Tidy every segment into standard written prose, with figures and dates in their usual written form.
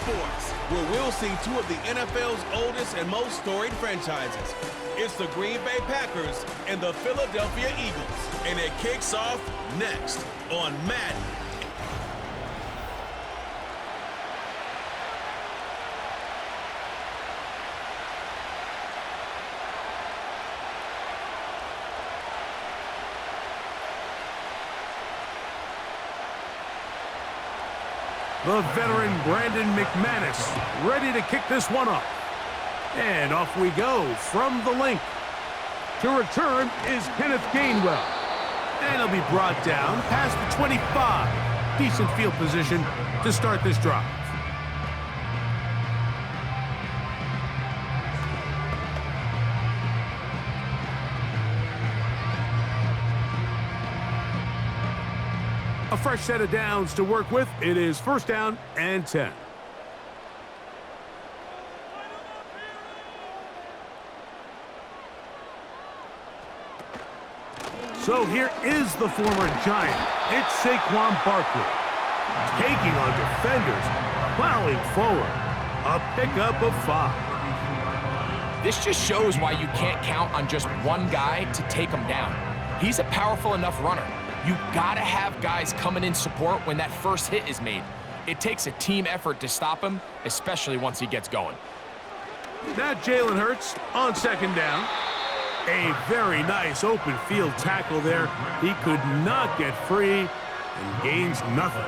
sports, where we'll see two of the NFL's oldest and most storied franchises. It's the Green Bay Packers and the Philadelphia Eagles. And it kicks off next on Madden. The veteran Brandon McManus ready to kick this one off. And off we go from the link. To return is Kenneth Gainwell. And he'll be brought down past the 25. Decent field position to start this drive. A fresh set of downs to work with. It is first down and 10. So here is the former Giant. It's Saquon Barkley. Taking on defenders, plowing forward. A pickup of 5. This just shows why you can't count on just one guy to take him down. He's a powerful enough runner. You gotta have guys coming in support when that first hit is made. It takes a team effort to stop him, especially once he gets going. Now Jalen Hurts on second down. A very nice open field tackle there. He could not get free and gains nothing.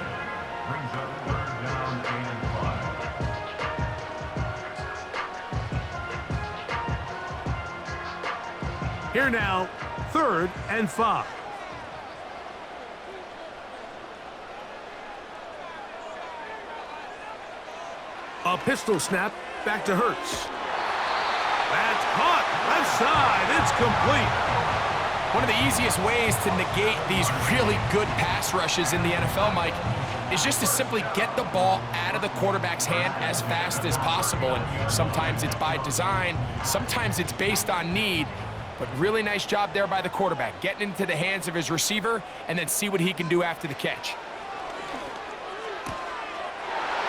Here now, 3rd and 5. A pistol snap, back to Hurts. That's caught, left side, it's complete. One of the easiest ways to negate these really good pass rushes in the NFL, Mike, is just to simply get the ball out of the quarterback's hand as fast as possible. And sometimes it's by design, sometimes it's based on need, but really nice job there by the quarterback, getting into the hands of his receiver and then see what he can do after the catch.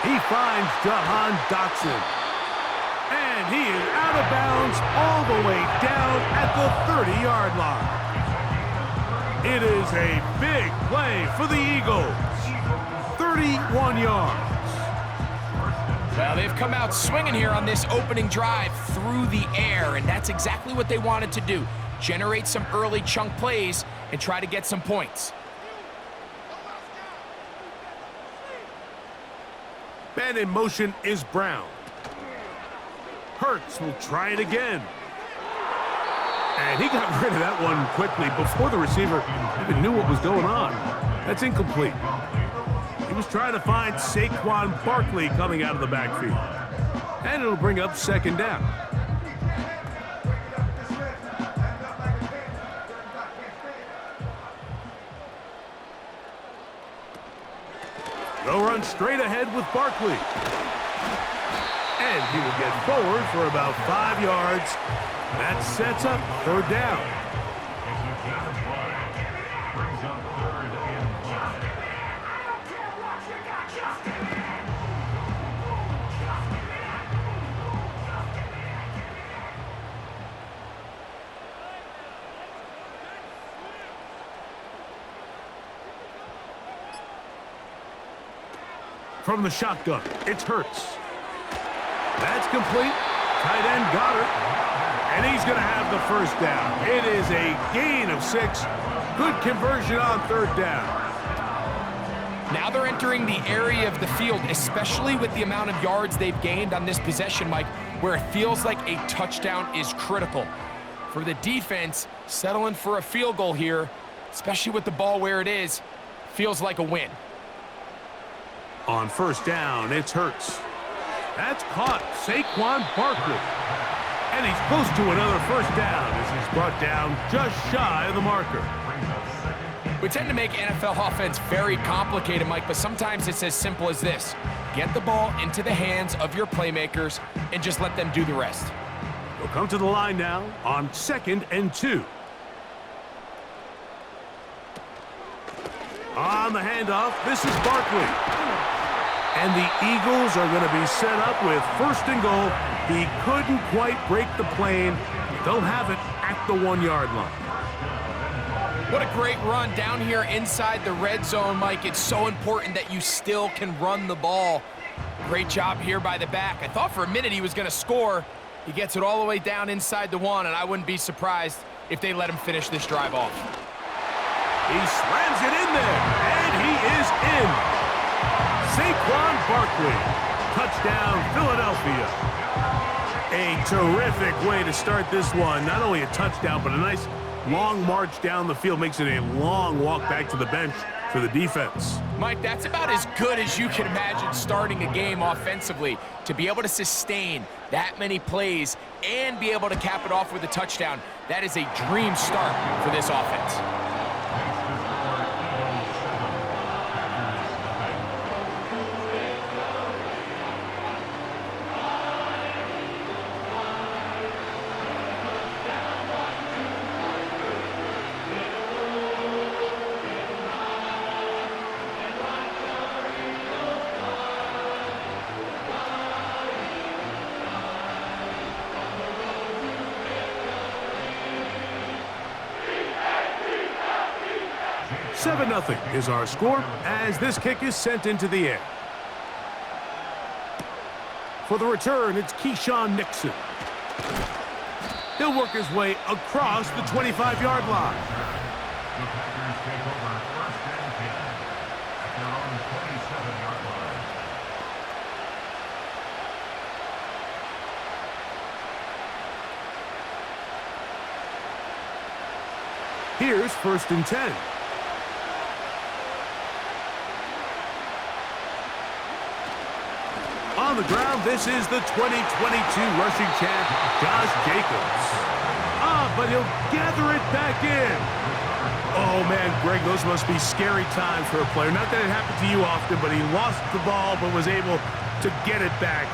He finds Jahan Dotson. And he is out of bounds all the way down at the 30-yard line. It is a big play for the Eagles. 31 yards. Well, they've come out swinging here on this opening drive through the air, and that's exactly what they wanted to do. Generate some early chunk plays and try to get some points. Man in motion is Brown. Hurts will try it again. And he got rid of that one quickly before the receiver even knew what was going on. That's incomplete. He was trying to find Saquon Barkley coming out of the backfield. And it'll bring up second down. They'll run straight ahead with Barkley. And he will get forward for about 5 yards. That sets up 3rd down. From the shotgun, it's Hurts. That's complete. Tight end got it. And he's going to have the first down. It is a gain of 6. Good conversion on 3rd down. Now they're entering the area of the field, especially with the amount of yards they've gained on this possession, Mike, where it feels like a touchdown is critical. For the defense, settling for a field goal here, especially with the ball where it is, feels like a win. On 1st down, it's Hurts. That's caught. Saquon Barkley. And he's close to another 1st down as he's brought down just shy of the marker. We tend to make NFL offense very complicated, Mike, but sometimes it's as simple as this. Get the ball into the hands of your playmakers and just let them do the rest. We'll come to the line now on 2nd and 2. On the handoff, this is Barkley. And the Eagles are going to be set up with first and goal. He couldn't quite break the plane. They'll have it at the 1-yard line. What a great run down here inside the red zone, Mike. It's so important that you still can run the ball. Great job here by the back. I thought for a minute he was going to score. He gets it all the way down inside the 1, and I wouldn't be surprised if they let him finish this drive off. He slams it in there, and he is in. Saquon Barkley, touchdown Philadelphia. A terrific way to start this one. Not only a touchdown, but a nice long march down the field. Makes it a long walk back to the bench for the defense. Mike, that's about as good as you can imagine starting a game offensively. To be able to sustain that many plays and be able to cap it off with a touchdown, that is a dream start for this offense. 7-0 is our score as this kick is sent into the air. For the return, it's Keyshawn Nixon. He'll work his way across the 25-yard line. The Packers take over first and 10 at their own 27-yard line. Here's first and 10. On the ground, this is the 2022 rushing champ, Josh Jacobs. But he'll gather it back in. Oh, man, Greg, those must be scary times for a player. Not that it happened to you often, but he lost the ball but was able to get it back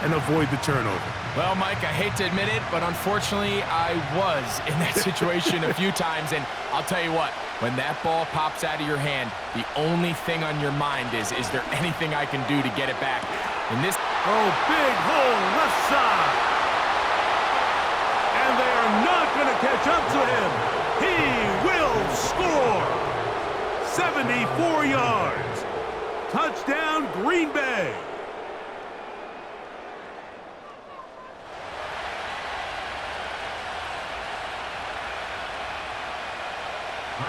and avoid the turnover. Well, Mike, I hate to admit it, but unfortunately, I was in that situation a few times, and I'll tell you what, when that ball pops out of your hand, the only thing on your mind is there anything I can do to get it back? In this... Oh, big hole left side. And they are not going to catch up to him. He will score. 74 yards. Touchdown, Green Bay.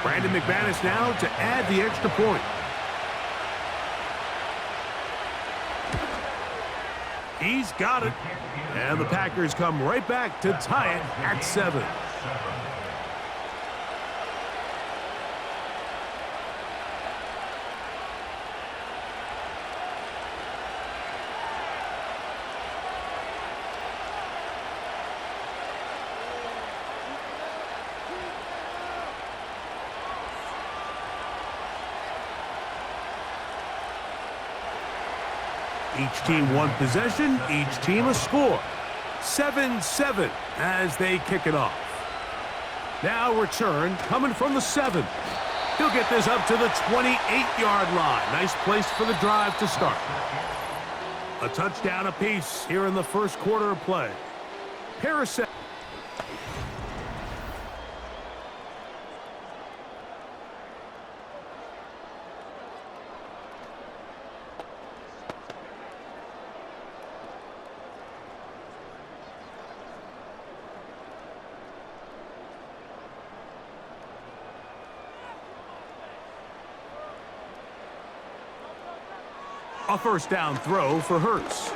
Brandon McManus now to add the extra point. He's got it. And the Packers come right back to tie it at 7. Each team one possession, each team a score. 7-7 as they kick it off. Now return coming from the 7. He'll get this up to the 28-yard line. Nice place for the drive to start. A touchdown apiece here in the first quarter of play. Parasite. A first down throw for Hurts.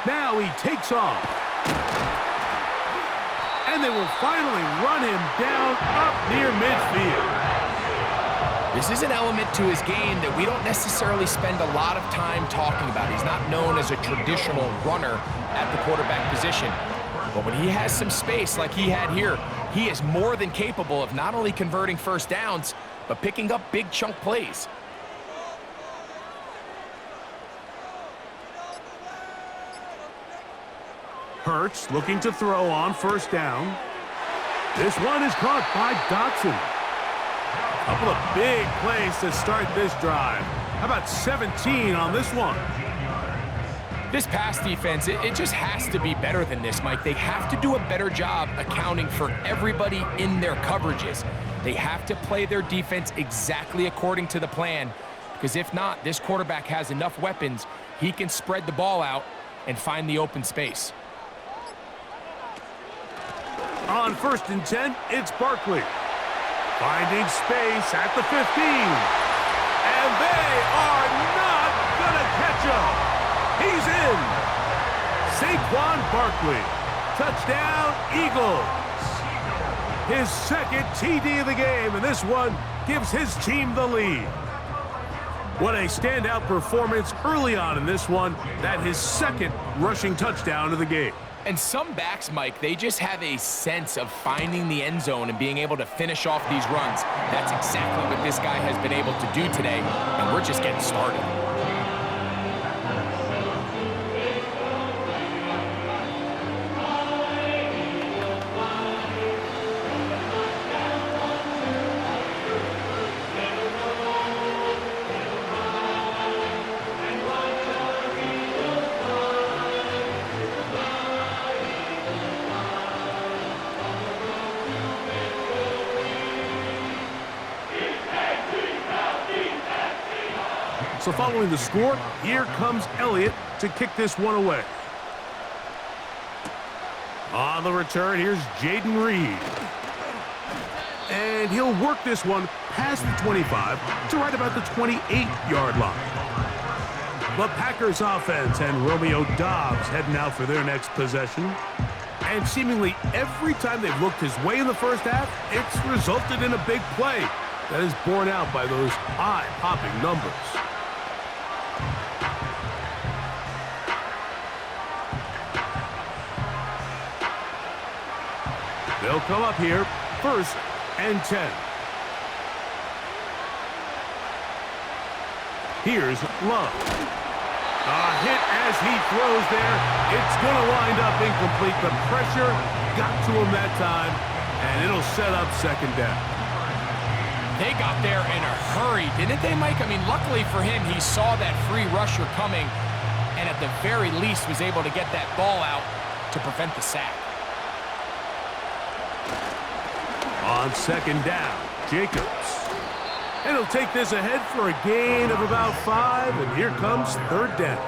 Now he takes off. And they will finally run him down up near midfield. This is an element to his game that we don't necessarily spend a lot of time talking about. He's not known as a traditional runner at the quarterback position. But when he has some space like he had here, he is more than capable of not only converting first downs, but picking up big chunk plays. Hurts looking to throw on first down. This one is caught by Dotson. Couple of big plays to start this drive. How about 17 on this one? This pass defense, it just has to be better than this, Mike. They have to do a better job accounting for everybody in their coverages. They have to play their defense exactly according to the plan, because if not, this quarterback has enough weapons. He can spread the ball out and find the open space. On 1st and 10, it's Barkley. Finding space at the 15. And they are not going to catch him. He's in. Saquon Barkley. Touchdown, Eagles. His second TD of the game, and this one gives his team the lead. What a standout performance early on in this one. That his second rushing touchdown of the game. And some backs, Mike, they just have a sense of finding the end zone and being able to finish off these runs. That's exactly what this guy has been able to do today, and we're just getting started. So following the score, here comes Elliott to kick this one away. On the return, here's Jaden Reed. And he'll work this one past the 25 to right about the 28-yard line. The Packers offense and Romeo Doubs heading out for their next possession. And seemingly every time they've looked his way in the first half, it's resulted in a big play that is borne out by those eye-popping numbers. They'll come up here, 1st and 10. Here's Love. A hit as he throws there. It's going to wind up incomplete. The pressure got to him that time, and it'll set up 2nd down. They got there in a hurry, didn't they, Mike? I mean, luckily for him, he saw that free rusher coming, and at the very least was able to get that ball out to prevent the sack. On 2nd down, Jacobs. And he'll take this ahead for a gain of about 5, and here comes 3rd down.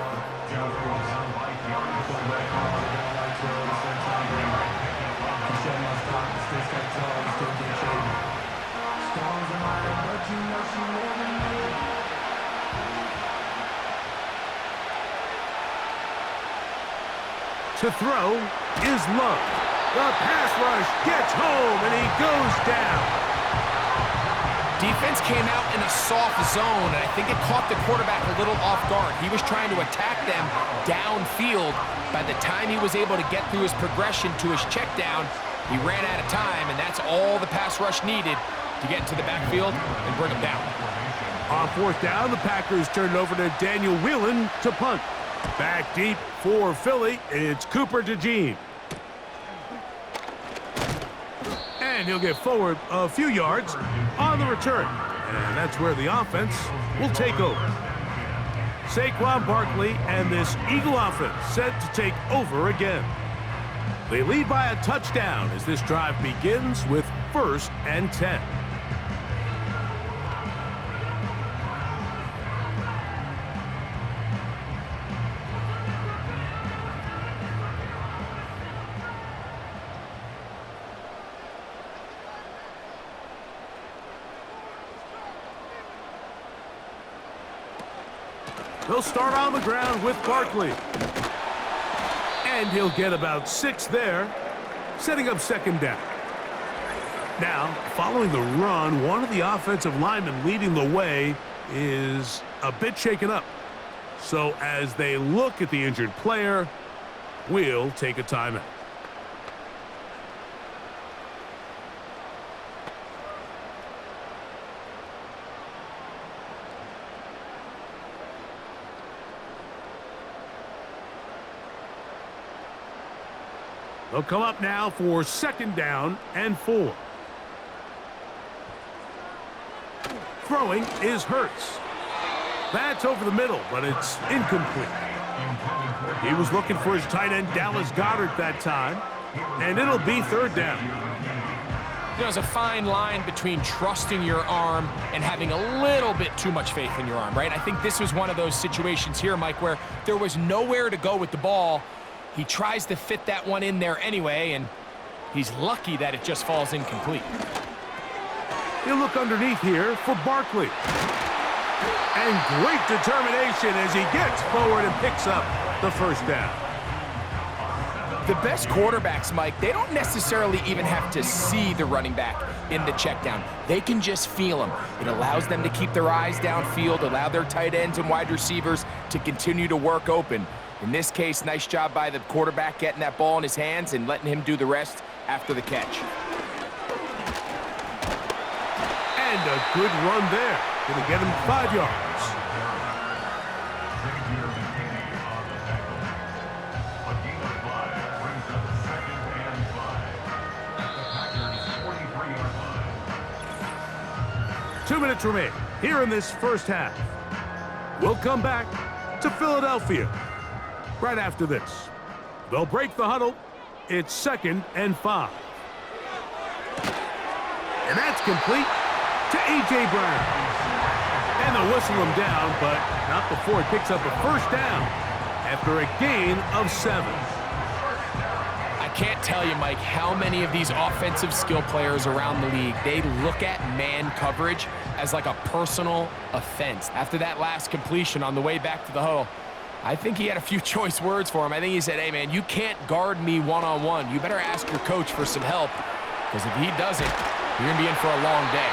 To throw is Love. The pass rush gets home, and he goes down. Defense came out in a soft zone, and I think it caught the quarterback a little off guard. He was trying to attack them downfield. By the time he was able to get through his progression to his check down, he ran out of time, and that's all the pass rush needed to get into the backfield and bring him down. On 4th down, the Packers turn it over to Daniel Whelan to punt. Back deep for Philly, it's Cooper DeJean. And he'll get forward a few yards on the return. And that's where the offense will take over. Saquon Barkley and this Eagle offense set to take over again. They lead by a touchdown as this drive begins with 1st and 10. They'll start on the ground with Barkley. And he'll get about 6 there, setting up 2nd down. Now, following the run, one of the offensive linemen leading the way is a bit shaken up. So as they look at the injured player, we'll take a timeout. They'll come up now for 2nd down and 4. Throwing is Hurts. That's over the middle, but it's incomplete. He was looking for his tight end, Dallas Goedert, that time, and it'll be third down. You know, there's a fine line between trusting your arm and having a little bit too much faith in your arm, right? I think this was one of those situations here, Mike, where there was nowhere to go with the ball. He tries to fit that one in there anyway, and he's lucky that it just falls incomplete. He'll look underneath here for Barkley. And great determination as he gets forward and picks up the first down. The best quarterbacks, Mike, they don't necessarily even have to see the running back in the check down. They can just feel him. It allows them to keep their eyes downfield, allow their tight ends and wide receivers to continue to work open. In this case, nice job by the quarterback getting that ball in his hands and letting him do the rest after the catch. And a good run there. Gonna get him 5 yards. A gain of 5 brings up 2nd and 5 at the Packers' 43-yard line. 2 minutes remain here in this first half. We'll come back to Philadelphia right after this. They'll break the huddle. It's 2nd and 5. And that's complete to A.J. Brown. And they'll whistle him down, but not before he picks up a first down after a gain of 7. I can't tell you, Mike, how many of these offensive skill players around the league, they look at man coverage as like a personal offense. After that last completion on the way back to the huddle, I think he had a few choice words for him. I think he said, hey, man, you can't guard me one-on-one. You better ask your coach for some help, because if he doesn't, you're going to be in for a long day.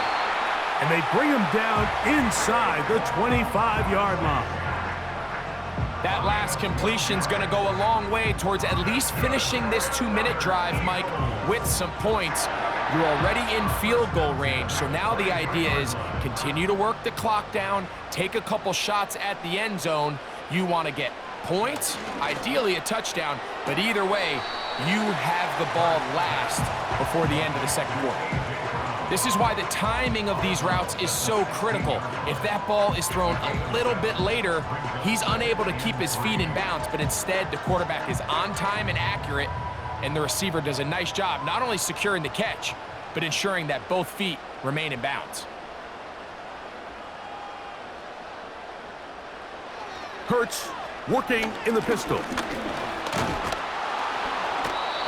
And they bring him down inside the 25-yard line. That last completion's going to go a long way towards at least finishing this 2-minute drive, Mike, with some points. You're already in field goal range, so now the idea is continue to work the clock down, take a couple shots at the end zone. You want to get points, ideally a touchdown, but either way, you have the ball last before the end of the second quarter. This is why the timing of these routes is so critical. If that ball is thrown a little bit later, he's unable to keep his feet in bounds, but instead the quarterback is on time and accurate, and the receiver does a nice job not only securing the catch, but ensuring that both feet remain in bounds. Hurts working in the pistol.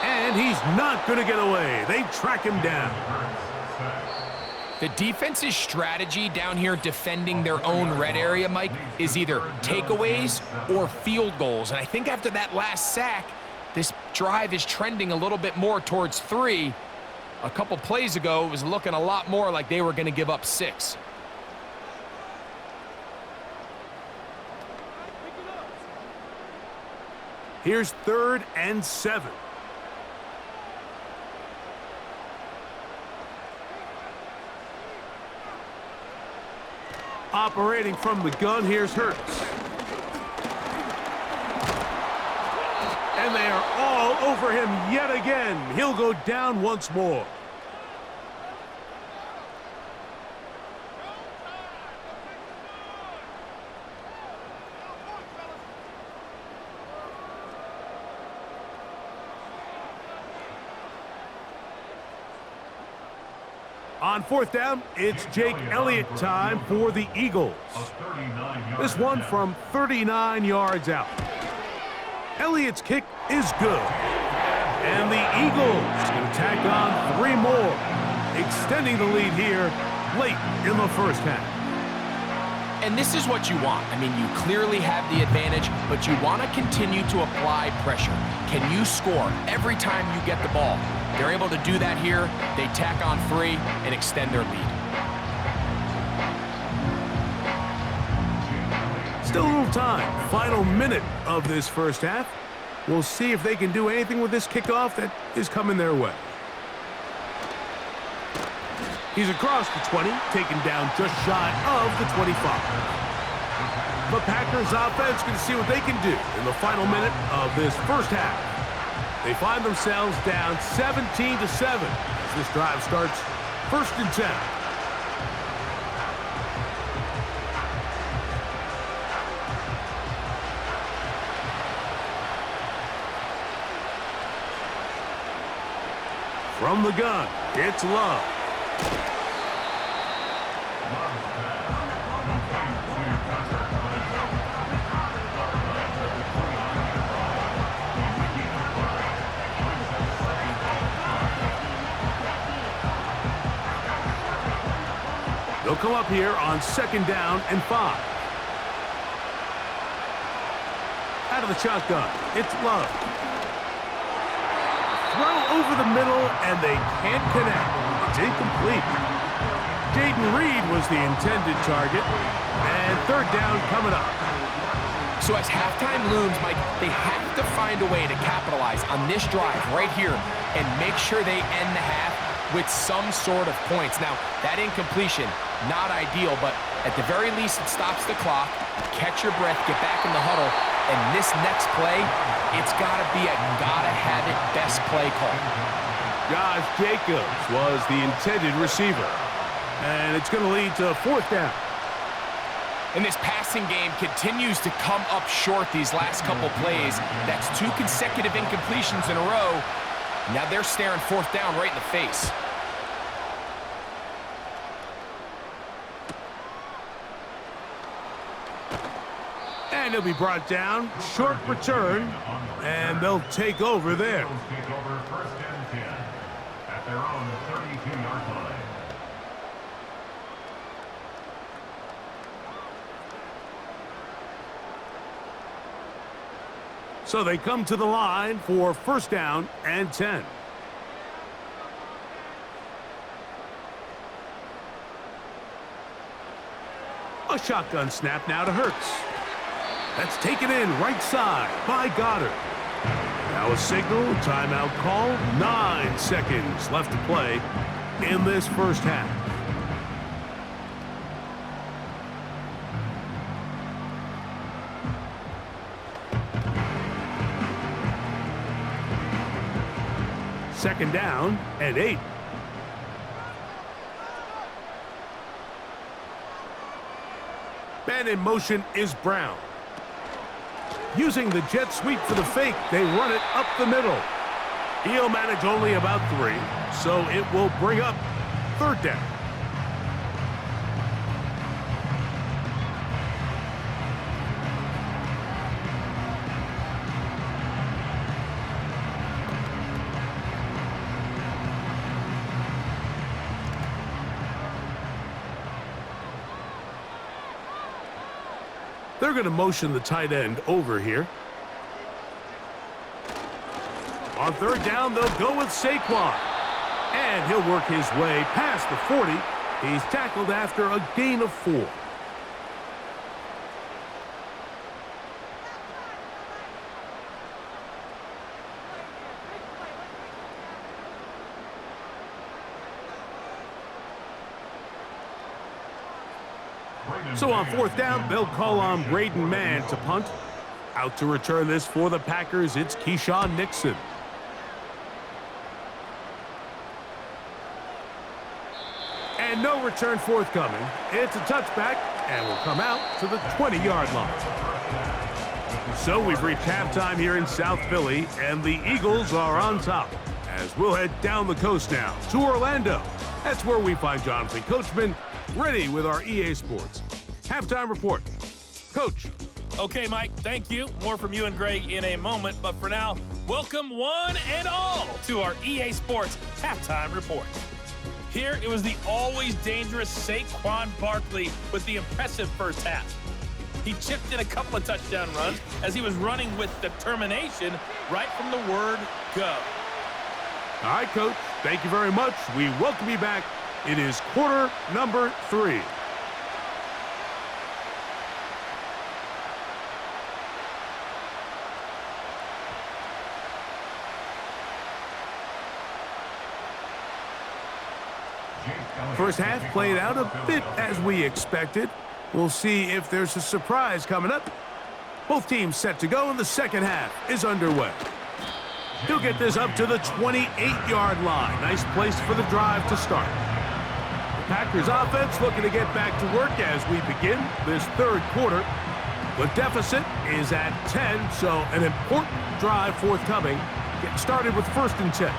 And he's not going to get away. They track him down. The defense's strategy down here defending their own red area, Mike, is either takeaways or field goals. And I think after that last sack, this drive is trending a little bit more towards 3. A couple plays ago, it was looking a lot more like they were going to give up 6. Here's 3rd and 7. Operating from the gun, here's Hurts. And they are all over him yet again. He'll go down once more. On 4th down, it's Jake Elliott time for the Eagles. This one from 39 yards out. Elliott's kick is good. And the Eagles can tack on 3 more, extending the lead here late in the first half. And this is what you want. I mean, you clearly have the advantage, but you want to continue to apply pressure. Can you score every time you get the ball? They're able to do that here. They tack on 3 and extend their lead. Still a little time. Final minute of this first half. We'll see if they can do anything with this kickoff that is coming their way. He's across the 20, taken down just shy of the 25. The Packers offense can see what they can do in the final minute of this first half. They find themselves down 17-7 as this drive starts 1st and 10. From the gun, it's Love. They'll come up here on 2nd down and 5. Out of the shotgun, it's Love. Throw over the middle, and they can't connect. It's incomplete. Jaden Reed was the intended target, and 3rd down coming up. So as halftime looms, Mike, they have to find a way to capitalize on this drive right here and make sure they end the half with some sort of points. Now, that incompletion, not ideal, but at the very least, it stops the clock. Catch your breath, get back in the huddle, and this next play, it's got to be a gotta-have-it best play call. Josh Jacobs was the intended receiver, and it's going to lead to 4th down. And this passing game continues to come up short these last couple plays. That's 2 consecutive incompletions in a row. Now they're staring 4th down right in the face. And he'll be brought down. Short return. And they'll take over there. Take over 1st and 10 at their own 32-yard line. So they come to the line for 1st down and 10. A shotgun snap now to Hurts. That's taken in right side by Goddard. Now a signal, timeout call. 9 seconds left to play in this 1st half. Second down and 8. Man in motion is Brown. Using the jet sweep for the fake, they run it up the middle. He'll manage only about 3, so it will bring up 3rd down. They're going to motion the tight end over here. On 3rd down, they'll go with Saquon. And he'll work his way past the 40. He's tackled after a gain of 4. So on 4th down, they'll call on Braden Mann to punt. Out to return this for the Packers, it's Keyshawn Nixon. And no return forthcoming. It's a touchback and will come out to the 20-yard line. So we've reached halftime here in South Philly, and the Eagles are on top. As we'll head down the coast now to Orlando. That's where we find Jonathan Coachman ready with our EA Sports halftime report. Coach. Okay, Mike, thank you. More from you and Greg in a moment. But for now, welcome one and all to our EA Sports halftime report. Here, it was the always dangerous Saquon Barkley with the impressive 1st half. He chipped in a couple of touchdown runs as he was running with determination right from the word go. All right, Coach. Thank you very much. We welcome you back. It is quarter number 3. First half played out a bit as we expected. We'll see if there's a surprise coming up. Both teams set to go, and the 2nd half is underway. He'll get this up to the 28-yard line. Nice place for the drive to start. The Packers offense looking to get back to work as we begin this 3rd quarter. The deficit is at 10, so an important drive forthcoming. Get started with 1st and 10.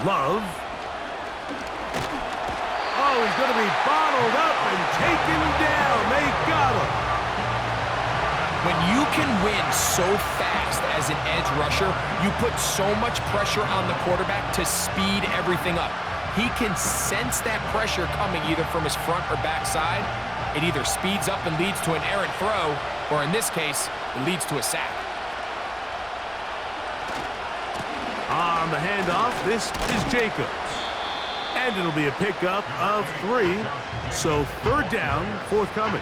Love. Oh, he's going to be bottled up and taken down. They got him. When you can win so fast as an edge rusher, you put so much pressure on the quarterback to speed everything up. He can sense that pressure coming either from his front or back side. It either speeds up and leads to an errant throw, or in this case, it leads to a sack. On the handoff, this is Jacobs. And it'll be a pickup of 3. So 3rd down, forthcoming.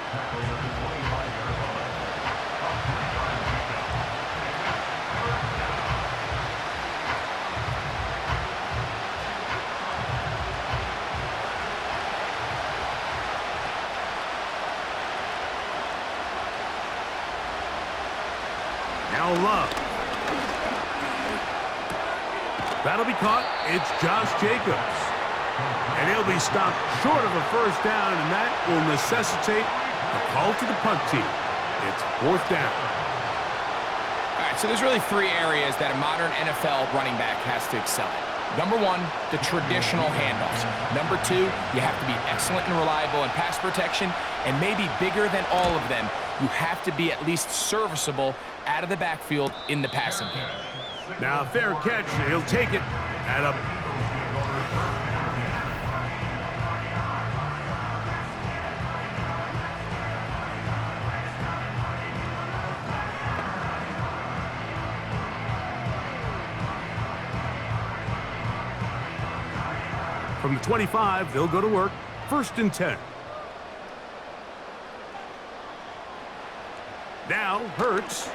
Now Love. That'll be caught. It's Josh Jacobs. And he'll be stopped short of a 1st down, and that will necessitate a call to the punt team. It's 4th down. All right, so there's really 3 areas that a modern NFL running back has to excel at. Number 1, the traditional handoffs. Number 2, you have to be excellent and reliable in pass protection, and maybe bigger than all of them, you have to be at least serviceable out of the backfield in the passing game. Now, fair catch. He'll take it at a... From the 25, they'll go to work. 1st and 10. Now, Hurts.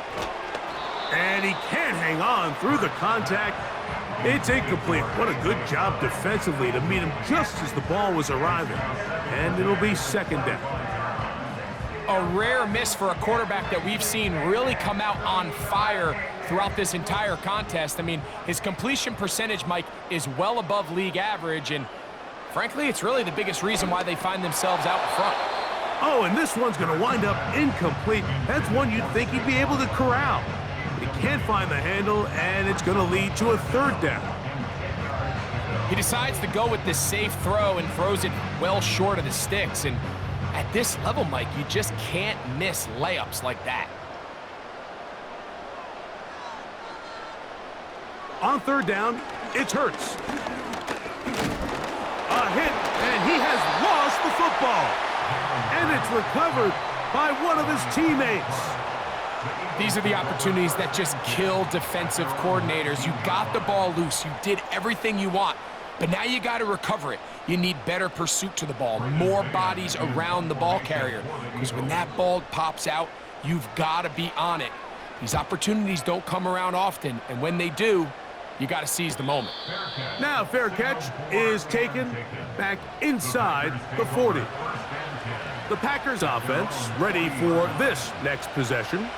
And he can't hang on through the contact. It's incomplete. What a good job defensively to meet him just as the ball was arriving. And it'll be 2nd down. A rare miss for a quarterback that we've seen really come out on fire throughout this entire contest. I mean, his completion percentage, Mike, is well above league average, and frankly, it's really the biggest reason why they find themselves out front. Oh, and this one's going to wind up incomplete. That's one you'd think he'd be able to corral. But he can't find the handle, and it's going to lead to a 3rd down. He decides to go with this safe throw and throws it well short of the sticks, and at this level, Mike, you just can't miss layups like that. On 3rd down, it's Hurts. A hit, and he has lost the football. And it's recovered by one of his teammates. These are the opportunities that just kill defensive coordinators. You got the ball loose. You did everything you want. But now you got to recover it. You need better pursuit to the ball, more bodies around the ball carrier. Because when that ball pops out, you've got to be on it. These opportunities don't come around often, and when they do, you got to seize the moment. Now, fair catch is taken back inside the 40. The Packers offense ready for this next possession.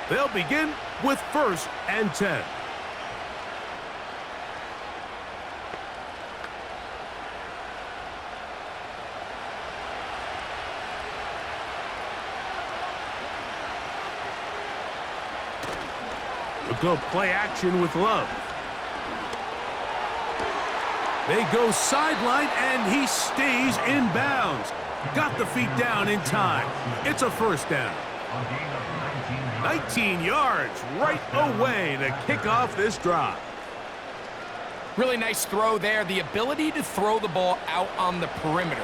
They'll begin with 1st and 10. They'll go play action with Love. They go sideline, and he stays in bounds. Got the feet down in time. It's a 1st down. 19 yards right away to kick off this drive. Really nice throw there. The ability to throw the ball out on the perimeter.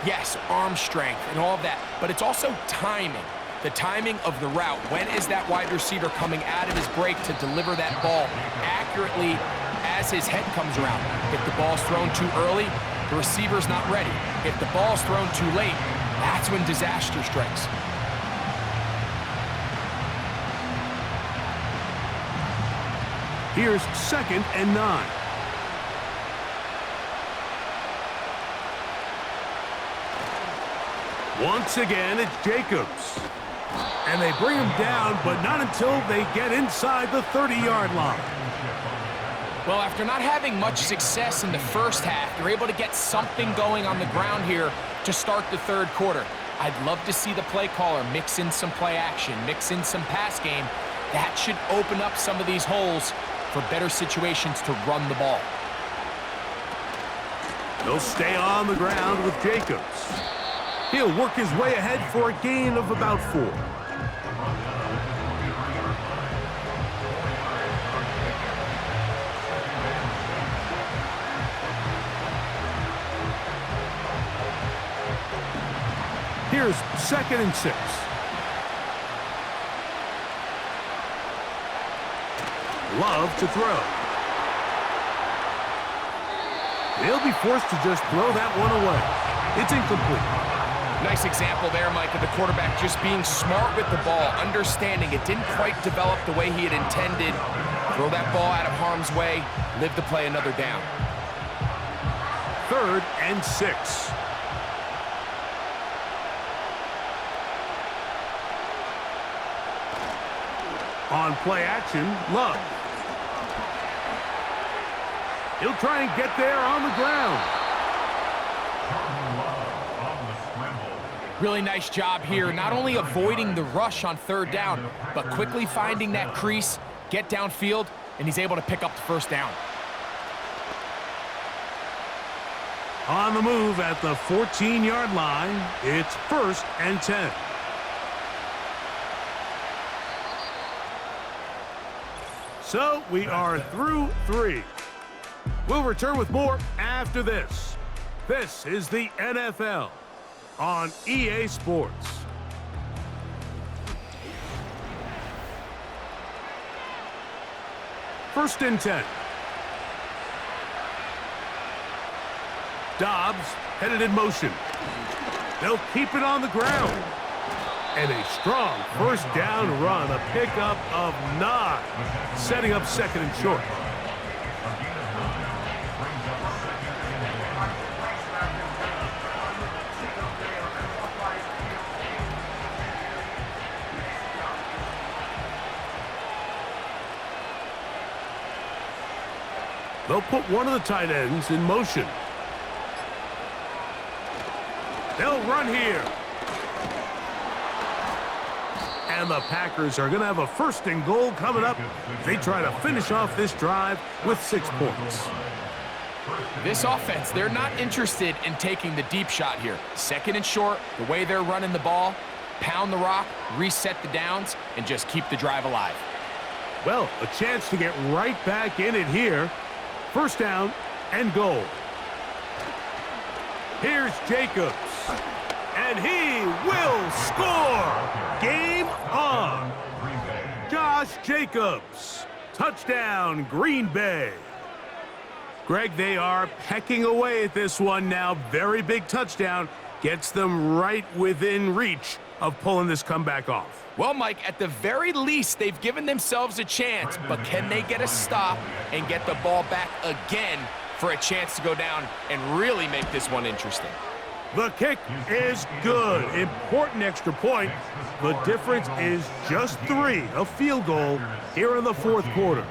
Yes, arm strength and all of that, but it's also timing. The timing of the route. When is that wide receiver coming out of his break to deliver that ball accurately as his head comes around? If the ball's thrown too early, the receiver's not ready. If the ball's thrown too late, that's when disaster strikes. Here's 2nd and 9. Once again, it's Jacobs. And they bring him down, but not until they get inside the 30-yard line. Well, after not having much success in the first half, they're able to get something going on the ground here to start the 3rd quarter. I'd love to see the play caller mix in some play action, mix in some pass game. That should open up some of these holes for better situations to run the ball. He'll stay on the ground with Jacobs. He'll work his way ahead for a gain of about 4. Here's 2nd and 6. Love to throw. They'll be forced to just throw that one away. It's incomplete. Nice example there, Mike, of the quarterback just being smart with the ball, understanding it didn't quite develop the way he had intended. Throw that ball out of harm's way, live to play another down. 3rd and 6. On play action, Love. He'll try and get there on the ground. Really nice job here, not only avoiding the rush on 3rd down, but quickly finding that crease, get downfield, and he's able to pick up the 1st down. On the move at the 14-yard line, it's 1st and 10. So we are through 3. We'll return with more after this. This is the NFL on EA Sports. First and 10. Dobbs headed in motion. They'll keep it on the ground. And a strong 1st down run, a pickup of 9, setting up 2nd and short. They'll put one of the tight ends in motion. They'll run here. And the Packers are going to have a 1st and goal coming up. They try to finish off this drive with 6 points. This offense, they're not interested in taking the deep shot here. 2nd and short, the way they're running the ball, pound the rock, reset the downs, and just keep the drive alive. Well, a chance to get right back in it here. 1st down and goal. Here's Jacobs. And he will score! Game on! Josh Jacobs. Touchdown, Green Bay. Greg, they are pecking away at this one now. Very big touchdown. Gets them right within reach of pulling this comeback off. Well, Mike, at the very least, they've given themselves a chance, but can they get a stop and get the ball back again for a chance to go down and really make this one interesting? The kick is good. Important extra point. The difference is just 3, a field goal here in the 4th quarter.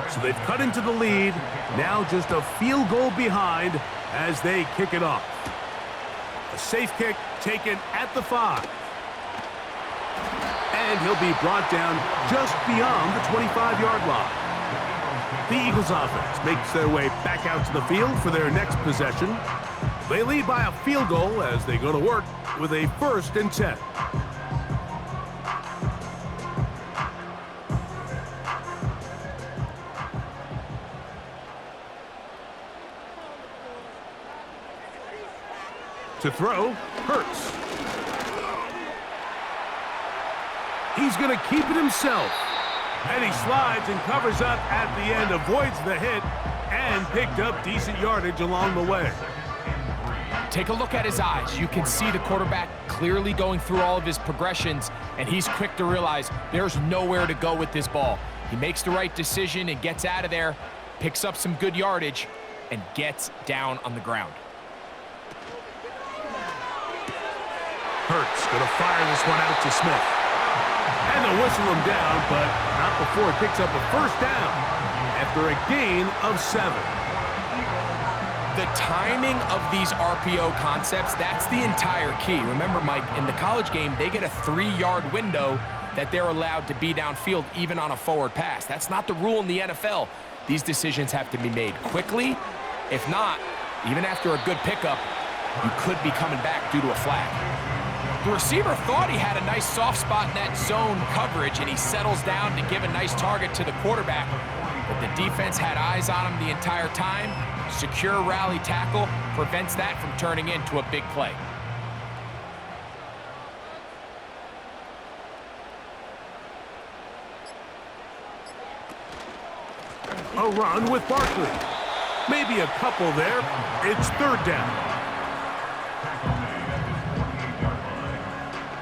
So they've cut into the lead. Now just a field goal behind as they kick it off. A safe kick taken at the 5. And he'll be brought down just beyond the 25-yard line. The Eagles offense makes their way back out to the field for their next possession. They lead by a field goal as they go to work with a 1st and 10. To throw, Hurts. He's going to keep it himself. And he slides and covers up at the end, avoids the hit, and picked up decent yardage along the way. Take a look at his eyes. You can see the quarterback clearly going through all of his progressions, and he's quick to realize there's nowhere to go with this ball. He makes the right decision and gets out of there, picks up some good yardage, and gets down on the ground. Hurts going to fire this one out to Smith. And they'll whistle him down, but not before it picks up a first down after a gain of 7. The timing of these RPO concepts, that's the entire key. Remember, Mike, in the college game, they get a 3-yard window that they're allowed to be downfield even on a forward pass. That's not the rule in the NFL. These decisions have to be made quickly. If not, even after a good pickup, you could be coming back due to a flag. The receiver thought he had a nice soft spot in that zone coverage, and he settles down to give a nice target to the quarterback. But the defense had eyes on him the entire time. Secure rally tackle prevents that from turning into a big play. A run with Barkley. Maybe a couple there. It's 3rd down. Tackle made at the 28-yard line.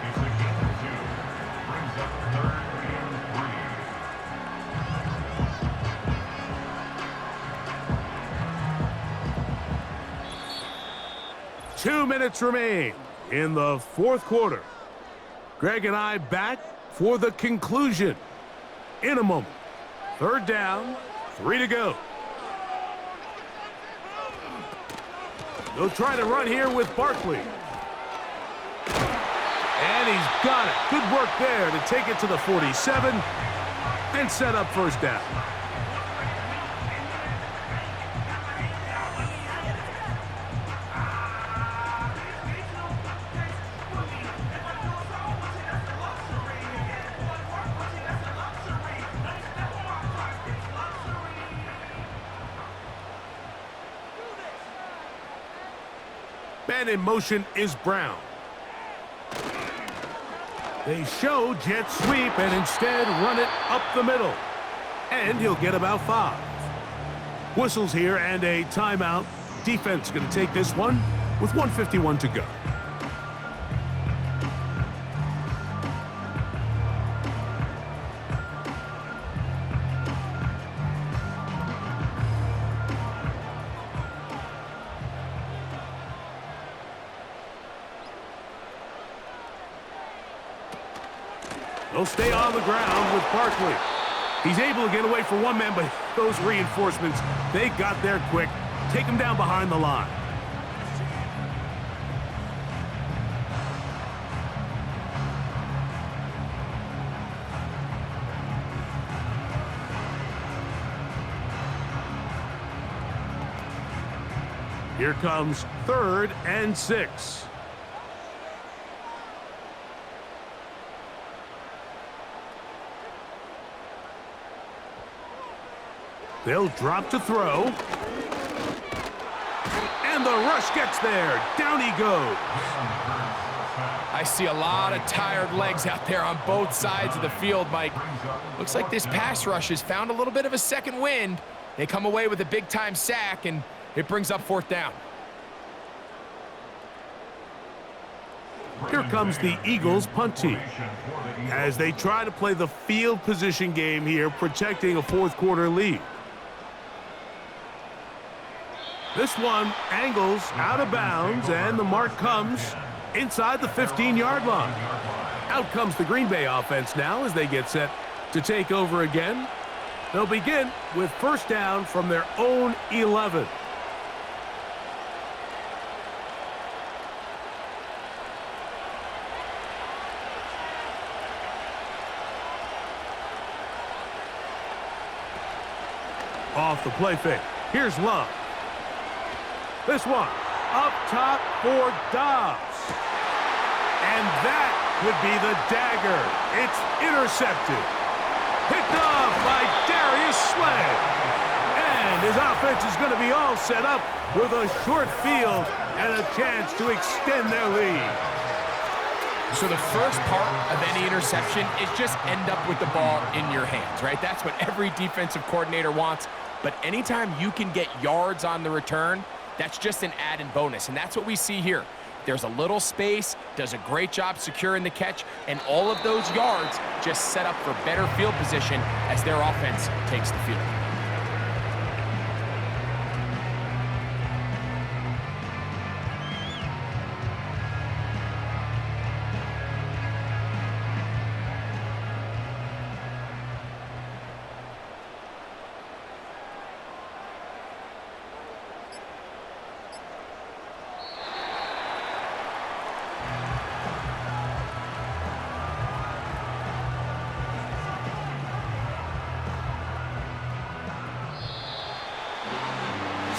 It's a gain of 2. Brings up 3rd and 3. 2 minutes remain in the 4th quarter. Greg and I back for the conclusion in a moment. 3rd down, 3 to go. They'll try to run here with Barkley. And he's got it. Good work there to take it to the 47 and set up first down. Man in motion is Brown. They show jet sweep and instead run it up the middle. And he'll get about 5. Whistles here and a timeout. Defense going to take this one with 1:51 to go. They'll stay on the ground with Barkley. He's able to get away from one man, but those reinforcements, they got there quick. Take him down behind the line. Here comes 3rd and 6. They'll drop to throw. And the rush gets there. Down he goes. I see a lot of tired legs out there on both sides of the field, Mike. Looks like this pass rush has found a little bit of a second wind. They come away with a big-time sack, and it brings up 4th down. Here comes the Eagles punt team as they try to play the field position game here, protecting a 4th quarter lead. This one angles out of bounds, and the mark comes inside the 15-yard line. Out comes the Green Bay offense now as they get set to take over again. They'll begin with first down from their own 11. Off the play fake. Here's Love. This one up top for Dobbs. And that would be the dagger. It's intercepted. Picked off by Darius Slay. And his offense is going to be all set up with a short field and a chance to extend their lead. So the first part of any interception is just end up with the ball in your hands, right? That's what every defensive coordinator wants. But anytime you can get yards on the return, that's just an added bonus, and that's what we see here. There's a little space, does a great job securing the catch, and all of those yards just set up for better field position as their offense takes the field.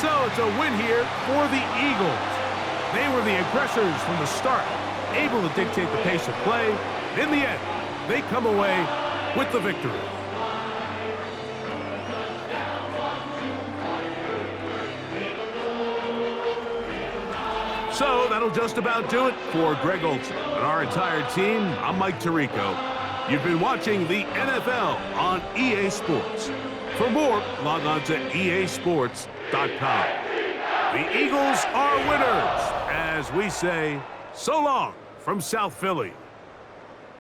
So it's a win here for the Eagles. They were the aggressors from the start, able to dictate the pace of play. In the end, they come away with the victory. So that'll just about do it for Greg Olson and our entire team. I'm Mike Tirico. You've been watching the NFL on EA Sports. For more, log on to easports.com. The Eagles are winners, as we say, so long from South Philly.